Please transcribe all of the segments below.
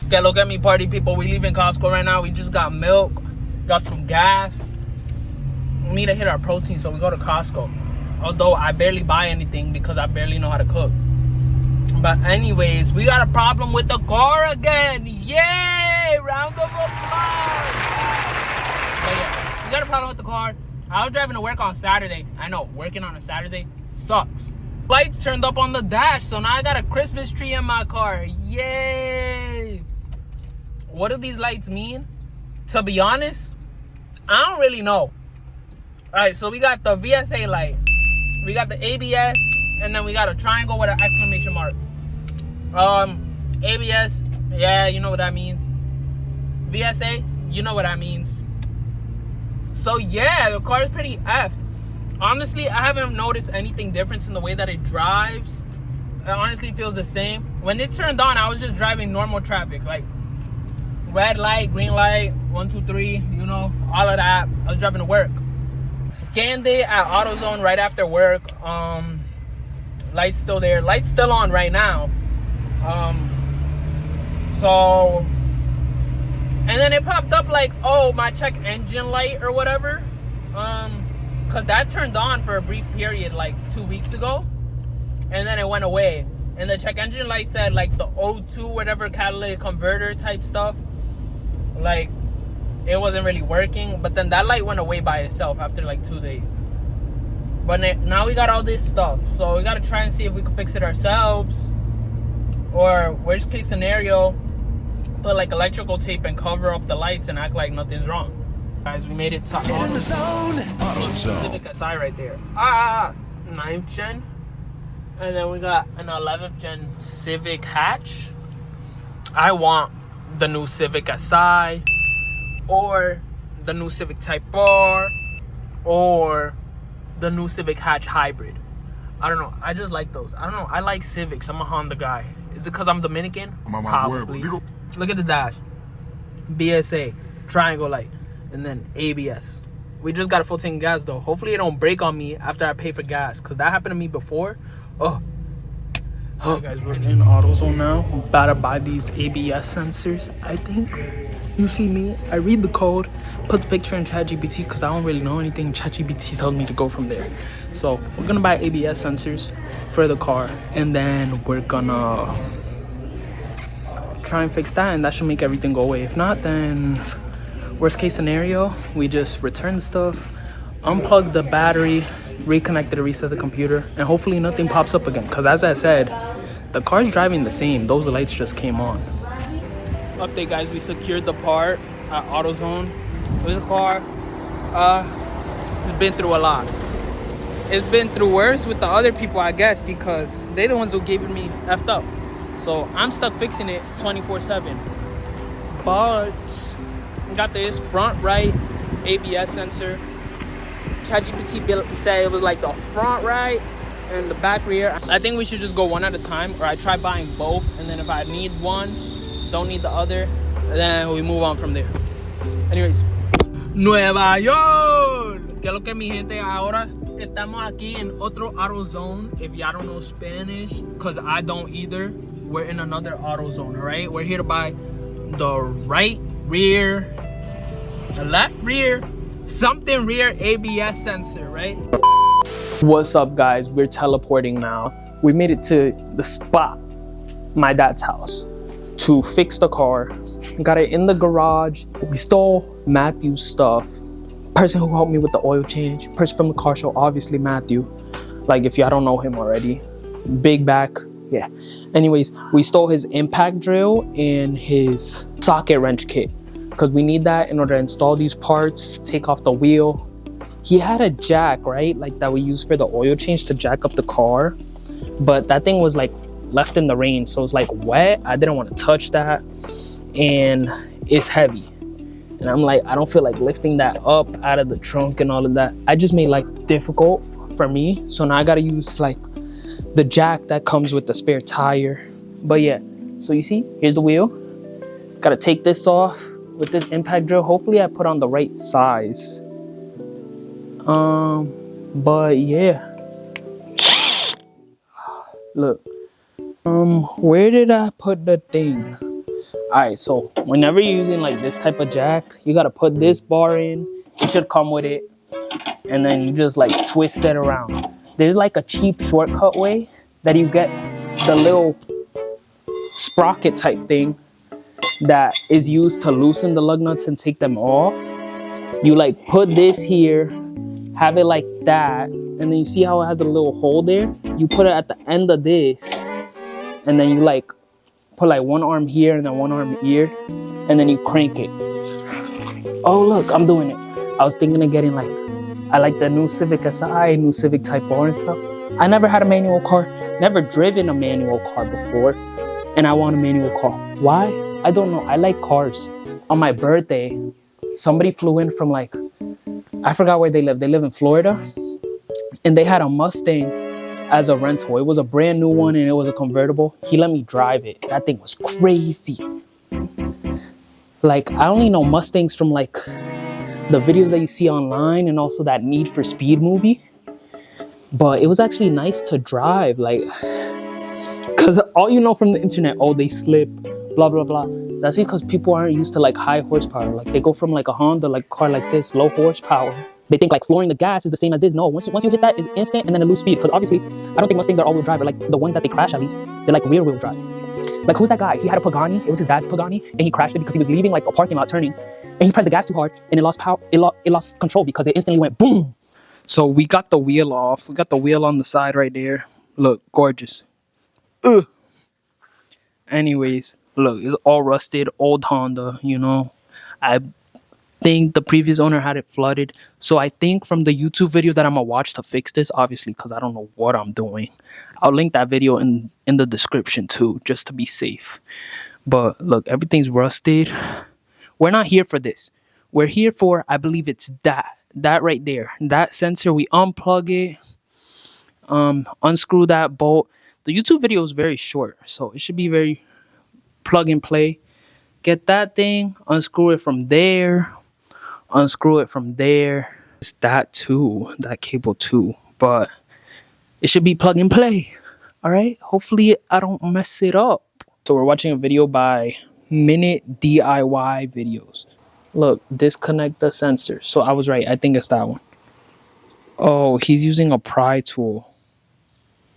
Okay, look at me, party people. We leaving Costco right now. We just got milk, got some gas. We need to hit our protein, so we go to Costco. Although I barely buy anything because I barely know how to cook. But anyways, we got a problem with the car again. Yay! Round of applause. But yeah, we got a problem with the car. I was driving to work on Saturday. I know, working on a Saturday sucks. Lights turned up on the dash, so now I got a Christmas tree in my car. Yay! What do these lights mean? To be honest, I don't really know. Alright, so we got the VSA light, we got the ABS, and then we got a triangle with an exclamation mark. ABS, yeah, you know what that means. VSA, you know what that means. So yeah, the car is pretty effed. Honestly, I haven't noticed anything different in the way that it drives. It honestly feels the same. When it turned on, I was just driving normal traffic, like red light, green light, 1, 2, 3, you know, all of that. I was driving to work. Scanned it at AutoZone right after work. Lights still there. Lights still on right now. So, and then it popped up like, oh, my check engine light or whatever. Because that turned on for a brief period like 2 weeks ago. And then it went away. And the check engine light said like the O2 whatever catalytic converter type stuff. Like, it wasn't really working. But then that light went away by itself after like 2 days. But now we got all this stuff. So we got to try and see if we can fix it ourselves. Or worst case scenario, put like electrical tape and cover up the lights and act like nothing's wrong. Guys, we made it to Civic Si right there. 9th gen. And then we got an 11th gen Civic hatch. I want the new Civic Si, or the new Civic Type R, or the new Civic hatch hybrid. I don't know. I just like those. I don't know. I like Civics. I'm a Honda guy. Is it because I'm Dominican? Probably. Look at the dash. BSA, triangle light, and then ABS. We just got a full tank of gas though. Hopefully it don't break on me after I pay for gas, because that happened to me before. Oh. Guys, we're in AutoZone now. I'm about to buy these ABS sensors, I think. You see me? I read the code, put the picture in ChatGPT because I don't really know anything. ChatGPT tells me to go from there. So we're gonna buy ABS sensors for the car, and then we're gonna try and fix that, and that should make everything go away. If not, then worst case scenario, we just return the stuff, unplug the battery, reconnect it, reset the computer, and hopefully nothing pops up again. Because as I said, the car's driving the same. Those lights just came on. Update, guys, we secured the part at AutoZone. This car has been through a lot. It's been through worse with the other people, I guess, because they're the ones who gave me effed up. So I'm stuck fixing it 24/7. But I got this front right ABS sensor. ChatGPT said it was like the front right and the back rear. I think we should just go one at a time, or I try buying both, and then if I need one, don't need the other, then we move on from there. Anyways, Nueva York. Que lo que mi gente, ahora estamos aquí en otro AutoZone. If y'all don't know Spanish, because I don't either, we're in another AutoZone, all right? We're here to buy the right rear, the left rear, something rear ABS sensor, right? What's up, guys? We're teleporting now. We made it to the spot, my dad's house, to fix the car. Got it in the garage. We stole Matthew's stuff. Person who helped me with the oil change, person from the car show, obviously Matthew. Like, if y'all don't know him already, big back, yeah. Anyways, we stole his impact drill and his socket wrench kit, because we need that in order to install these parts, take off the wheel. He had a jack, right, like that we use for the oil change to jack up the car, but that thing was like left in the rain, so it's like wet. I didn't want to touch that, and it's heavy, and I'm like, I don't feel like lifting that up out of the trunk and all of that. I just made life difficult for me, so now I gotta use like the jack that comes with the spare tire. But yeah, so you see, here's the wheel. Gotta take this off with this impact drill. Hopefully I put on the right size. But yeah, look, where did I put the thing? All right, so whenever you're using like this type of jack, you gotta put this bar in. It should come with it, and then you just like twist it around. There's like a cheap shortcut way that you get the little sprocket type thing that is used to loosen the lug nuts and take them off. You like put this here, have it like that, and then you see how it has a little hole there? You put it at the end of this, and then you like put like one arm here and then one arm here, and then you crank it. Oh look, I'm doing it. I was thinking of getting like, I like the new Civic Si, new Civic Type R and stuff. I never had a manual car, never driven a manual car before, and I want a manual car. Why? I don't know, I like cars. On my birthday, somebody flew in from like, I forgot where they live. They live in Florida, and they had a Mustang as a rental. It was a brand new one, and it was a convertible. He let me drive it. That thing was crazy. Like, I only know Mustangs from like the videos that you see online and also that Need for Speed movie. But it was actually nice to drive, like, because all you know from the internet, oh, they slip, blah, blah, blah. That's because people aren't used to like high horsepower. Like they go from like a Honda, like car like this, low horsepower. They think like flooring the gas is the same as this. No, once you hit that, it's instant and then a lose speed. Because obviously, I don't think Mustangs are all-wheel drive, or like the ones that they crash at least, they're like rear-wheel drive. Like who's that guy? He had a Pagani. It was his dad's Pagani, and he crashed it because he was leaving like a parking lot turning, and he pressed the gas too hard, and it lost power. It lost control because it instantly went boom. So we got the wheel off. We got the wheel on the side right there. Look, gorgeous. Ugh. Anyways, look, it's all rusted, old Honda, you know. I think the previous owner had it flooded. So I think from the YouTube video that I'm gonna watch to fix this, obviously, because I don't know what I'm doing, I'll link that video in the description too, just to be safe. But look, everything's rusted. We're not here for this. We're here for, I believe it's that right there. That sensor, we unplug it, unscrew that bolt. The YouTube video is very short, so it should be very plug and play. Get that thing, unscrew it from there, unscrew it from there. It's that too, that cable too, but it should be plug and play. All right, hopefully I don't mess it up. So we're watching a video by Minute DIY Videos. Look, disconnect the sensor. So I was right, I think it's that one. Oh, he's using a pry tool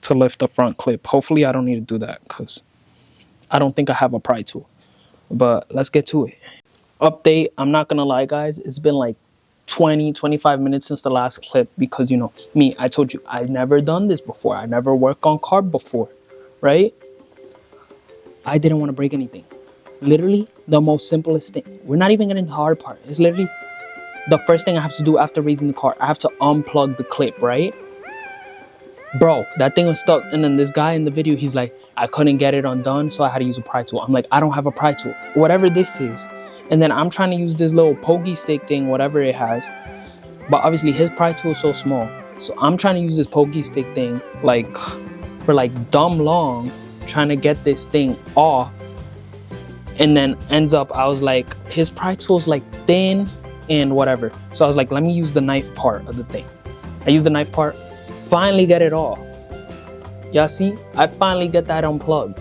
to lift the front clip. Hopefully I don't need to do that because I don't think I have a pry tool. But let's get to it. Update, I'm not gonna lie guys, it's been like 20-25 minutes since the last clip because, you know, me, I told you I've never done this before. I never worked on car before, right? I didn't want to break anything. Literally the most simplest thing. We're not even getting the hard part. It's literally the first thing I have to do after raising the car. I have to unplug the clip, right? Bro, that thing was stuck, and then this guy in the video, he's like, I couldn't get it undone, so I had to use a pry tool. I'm like, I don't have a pry tool, whatever this is. And then I'm trying to use this little pokey stick thing, whatever it has. But obviously his pry tool is so small. So I'm trying to use this pokey stick thing like for like dumb long, trying to get this thing off. And then ends up, I was like, his pry tool is like thin and whatever. So I was like, let me use the knife part of the thing. I use the knife part. Finally get it off. Y'all see? I finally get that unplugged.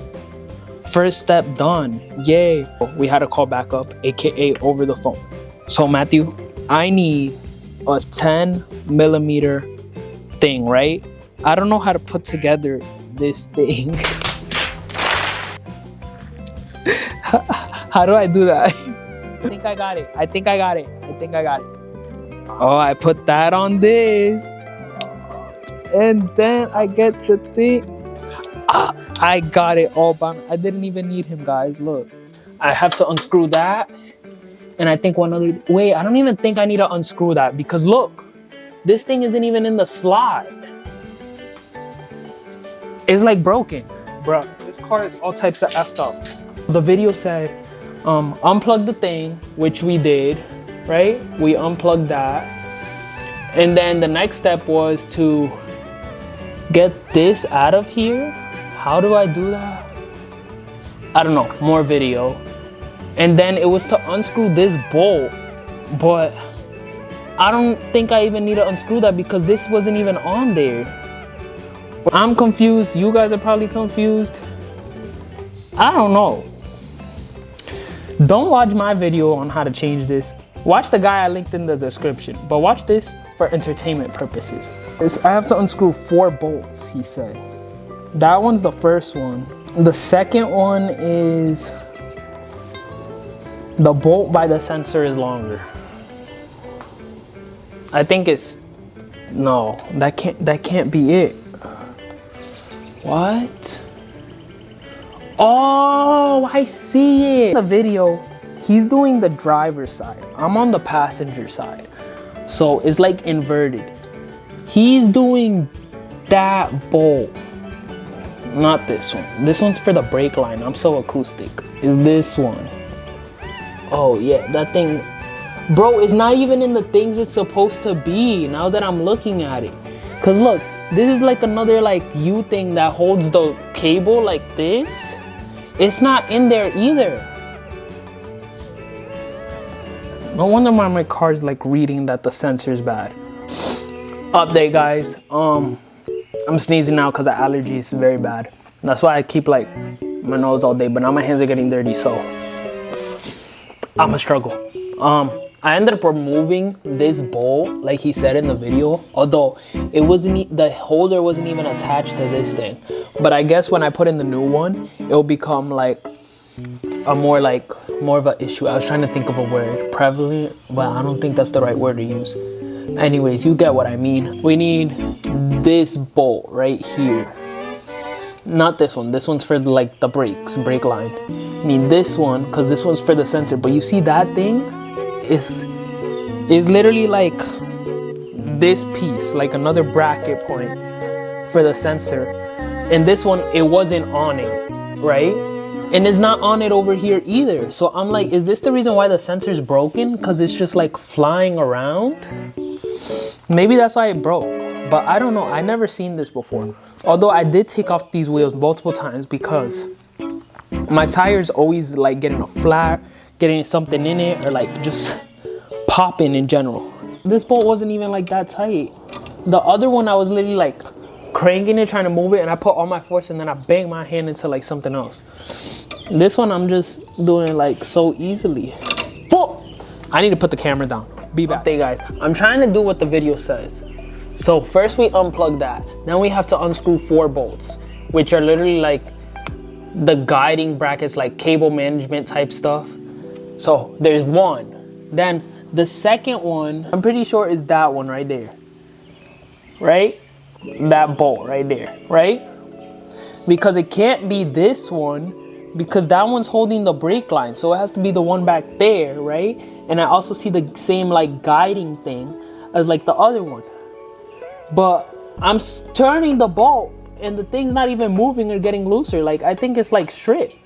First step done. Yay. We had to call back up, aka over the phone. So Matthew, I need a 10mm thing, right? I don't know how to put together this thing. How do I do that? I think I got it. I think I got it. I think I got it. Oh, I put that on this. And then I get the thing. I got it all by me. I didn't even need him, guys. Look. I have to unscrew that. And I think one other... Wait, I don't even think I need to unscrew that. Because look. This thing isn't even in the slot. It's like broken. Bro, this car is all types of effed up. The video said, unplug the thing, which we did, right? We unplugged that. And then the next step was to get this out of here. How do I do that? I don't know, more video. And then it was to unscrew this bolt, but I don't think I even need to unscrew that because this wasn't even on there. I'm confused, you guys are probably confused. I don't know. Don't watch my video on how to change this. Watch the guy I linked in the description, but watch this for entertainment purposes. I have to unscrew 4 bolts, he said. That one's the first one. The second one is the bolt by the sensor is longer. I think it's, no, that can't be it. What? Oh, I see it. In the video, he's doing the driver's side. I'm on the passenger side. So it's like inverted. He's doing that bolt. Not this one. This one's for the brake line. I'm so acoustic. Is this one. Oh yeah, that thing. Bro, it's not even in the things it's supposed to be now that I'm looking at it. Cause look, this is like another like U thing that holds the cable like this. It's not in there either. No wonder why my car's like reading that the sensor's bad. Update guys, I'm sneezing now because the allergy is very bad. That's why I keep like my nose all day, but now my hands are getting dirty, so I'm a struggle. I ended up removing this bolt like he said in the video, although it wasn't, the holder wasn't even attached to this thing. But I guess when I put in the new one, it'll become like a more of an issue. I was trying to think of a word, prevalent, but I don't think that's the right word to use. Anyways, you get what I mean. We need this bolt right here. Not this one. This one's for like the brakes, brake line. You need this one because this one's for the sensor. But you see that thing is literally like this piece, like another bracket point for the sensor. And this one, it wasn't on it, right? And it's not on it over here either. So I'm like, is this the reason why the sensor's broken? Because it's just like flying around? Maybe that's why it broke. But I don't know. I never seen this before. Although I did take off these wheels multiple times because my tires always like getting a flat, getting something in it, or like just popping in general. This bolt wasn't even like that tight. The other one, I was literally like cranking it, trying to move it, and I put all my force and then I banged my hand into like something else. This one I'm just doing like so easily. I need to put the camera down. Be back. Hey guys, I'm trying to do what the video says. So first we unplug that. Then we have to unscrew 4 bolts, which are literally like the guiding brackets, like cable management type stuff. So there's one. Then the second one, I'm pretty sure is that one right there. Right? That bolt right there, right? Because it can't be this one because that one's holding the brake line. So it has to be the one back there, right? And I also see the same like guiding thing as like the other one. But I'm turning the bolt and the thing's not even moving or getting looser. Like I think it's like stripped.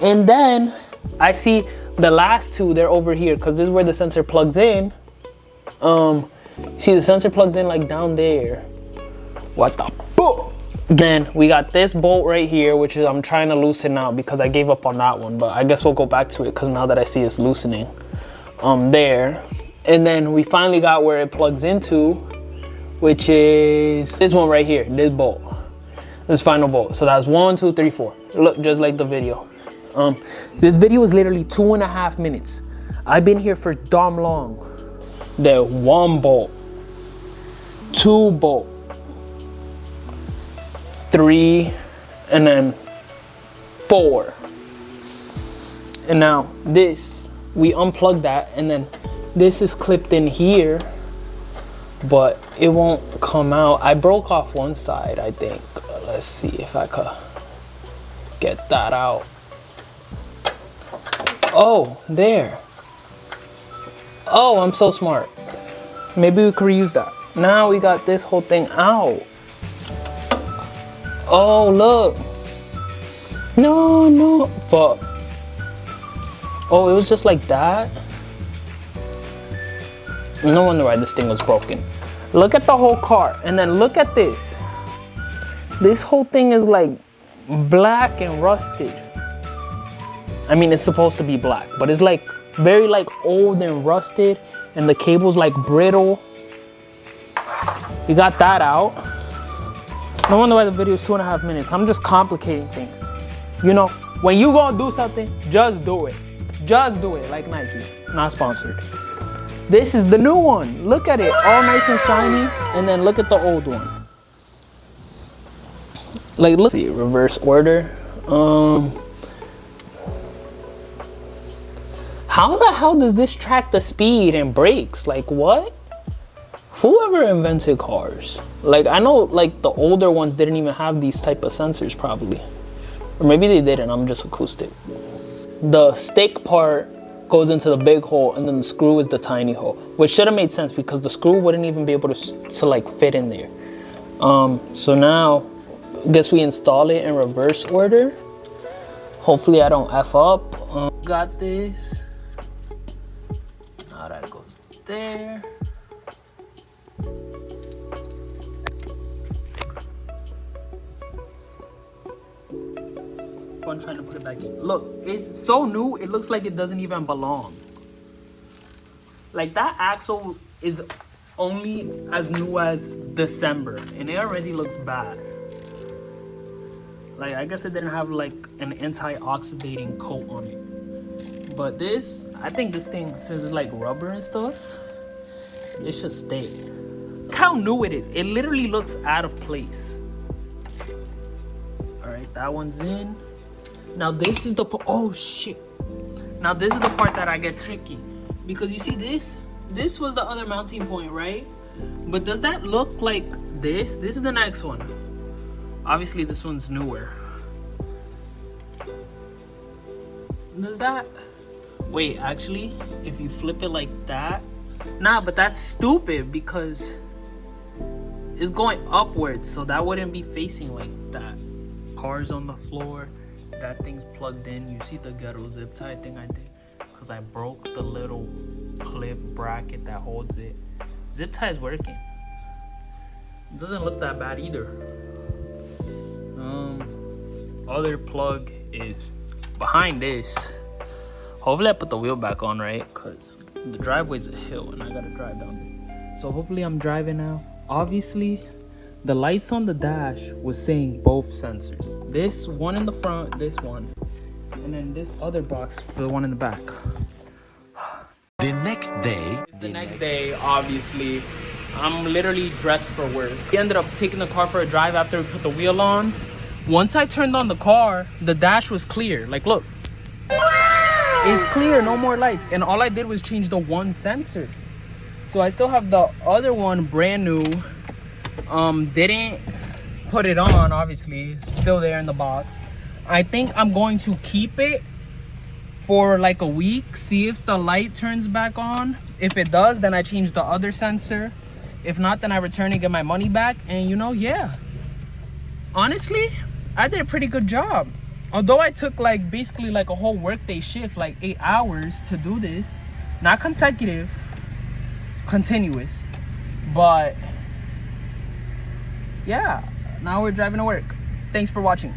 And then I see the last 2, they're over here because this is where the sensor plugs in. See the sensor plugs in like down there. What the boom? Then we got this bolt right here, which is I'm trying to loosen now because I gave up on that one, but I guess we'll go back to it because now that I see it's loosening. There. And then we finally got where it plugs into, which is this one right here, this bolt. This final bolt. So that's 1, 2, 3, 4. Look, just like the video. This video is literally 2.5 minutes. I've been here for damn long. There, 1 bolt, 2 bolt, 3, and then 4. And now this, we unplug that, and then this is clipped in here, but it won't come out. I broke off one side, I think. Let's see if I could get that out. Oh, there. Oh, I'm so smart. Maybe we could reuse that. Now we got this whole thing out. Oh, look. No, but. Oh, it was just like that. No wonder why this thing was broken. Look at the whole car, and then look at this. This whole thing is like black and rusted. I mean, it's supposed to be black, but it's like very like old and rusted, and the cable's like brittle. You got that out. No wonder why the video is 2.5 minutes. I'm just complicating things. You know, when you gonna do something, just do it. Just do it like Nike. Not sponsored. This is the new one. Look at it, all nice and shiny. And then look at the old one. Like, let's see, reverse order. How the hell does this track the speed and brakes? Like, what? Whoever invented cars? Like, I know, like, the older ones didn't even have these type of sensors, probably. Or maybe they didn't, I'm just acoustic. The stick part goes into the big hole, and then the screw is the tiny hole, which should have made sense because the screw wouldn't even be able to like, fit in there. So now, I guess we install it in reverse order. Hopefully I don't F up. Got this. Now that goes there. I'm trying to put it back in. Look, it's so new, it looks like it doesn't even belong. Like, that axle is only as new as December, and it already looks bad. Like, I guess it didn't have like an anti-oxidating coat on it. But this, I think this thing, since it's like rubber and stuff, it should stay. Look how new it is. It literally looks out of place. All right, that one's in. Now this is the, oh shit. Now this is the part that I get tricky. Because you see this? This was the other mounting point, right? But does that look like this? This is the next one. Obviously this one's newer. Does that, wait, actually, if you flip it like that, nah, but that's stupid because it's going upwards, so that wouldn't be facing like that. Cars on the floor. That thing's plugged in. You see the ghetto zip tie thing I did? Because I broke the little clip bracket that holds it. Zip tie is working. It doesn't look that bad either. Other plug is behind this. Hopefully I put the wheel back on, right? Because the driveway's a hill and I gotta drive down there. So hopefully I'm driving now. Obviously, the lights on the dash was saying both sensors. This one in the front, this one. And then this other box for the one in the back. The next day. The next day, obviously, I'm literally dressed for work. We ended up taking the car for a drive after we put the wheel on. Once I turned on the car, the dash was clear. Like, look. It's clear, no more lights. And all I did was change the one sensor. So I still have the other one brand new. Didn't put it on, obviously. It's still there in the box. I think I'm going to keep it for like a week. See if the light turns back on. If it does, then I change the other sensor. If not, then I return and get my money back. And you know, yeah. Honestly, I did a pretty good job. Although I took like basically like a whole workday shift, like 8 hours to do this. Not consecutive, continuous. But yeah, now we're driving to work. Thanks for watching.